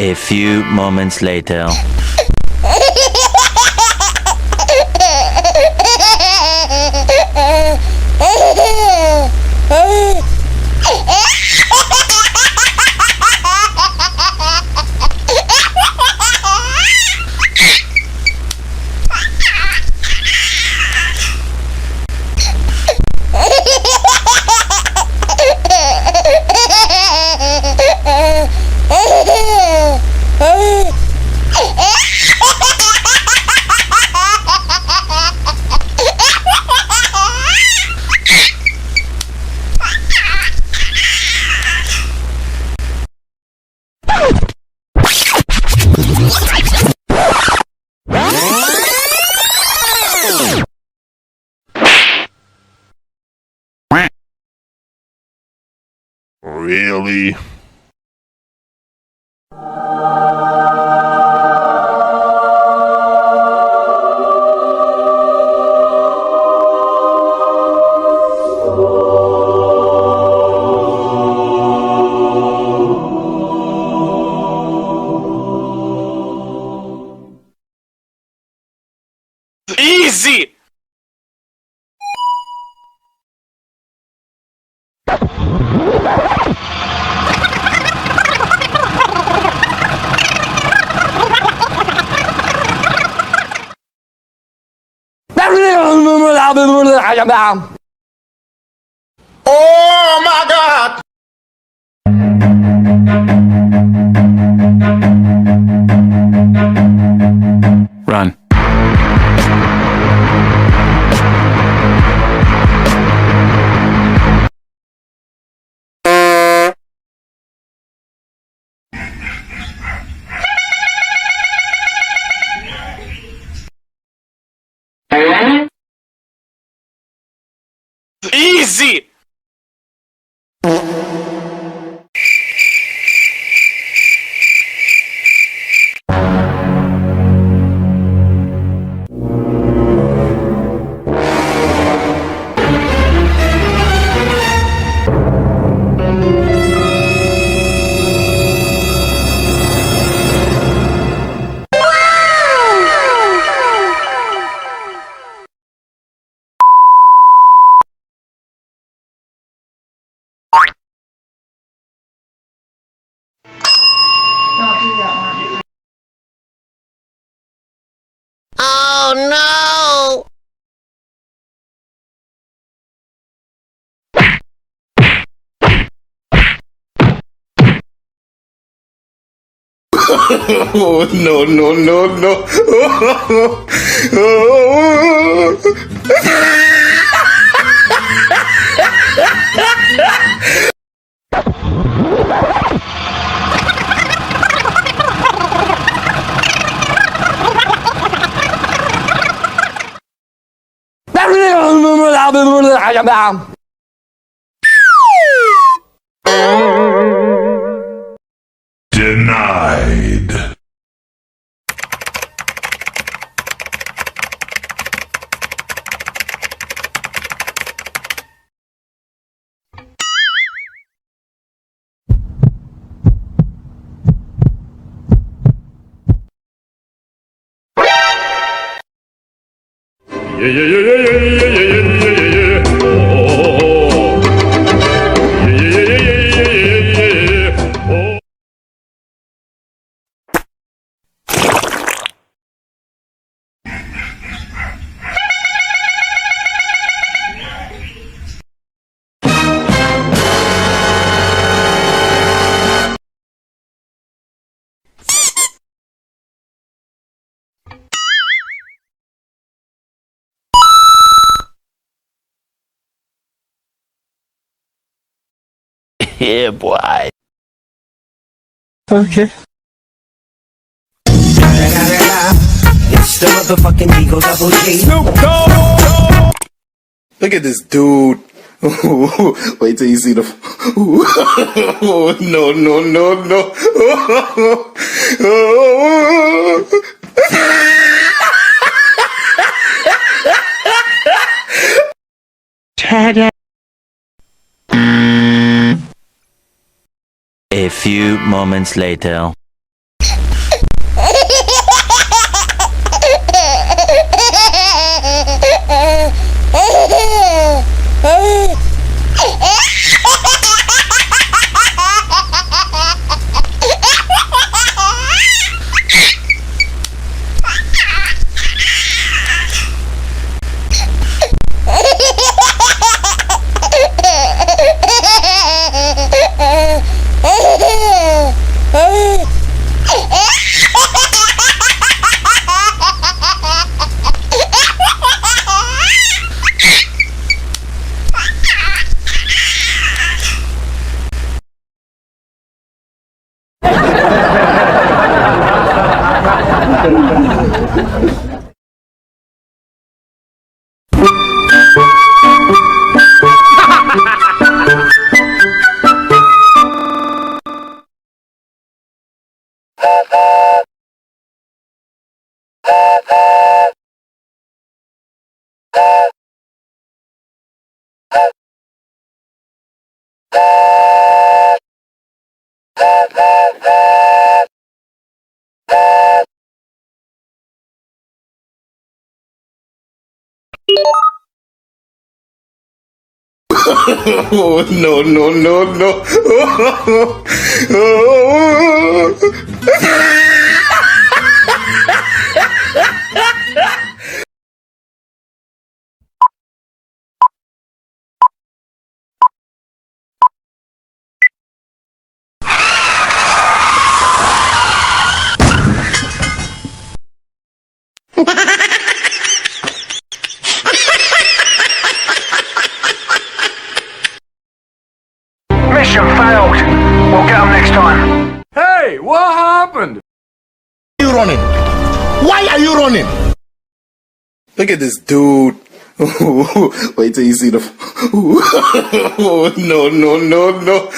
A few moments later. Really? Easy! Oh my God! Run. Easy! Don't do that one. Oh no! Oh no no no no! Denied. Yeah, yeah, yeah, yeah, yeah, yeah, yeah, yeah, yeah, yeah. Oh. Yeah, yeah, yeah, yeah, yeah, yeah, yeah, yeah. Oh. Yeah, boy. Okay. It's the motherfucking Eagle Double G. Look at this dude. Wait till you see the. No no no no. A few moments later. Oh, no, no, no, no. Mission failed. We'll get them next time. Hey, what happened? Why are you running? Why are you running? Look at this dude. Wait till you see the. No, no, no, no.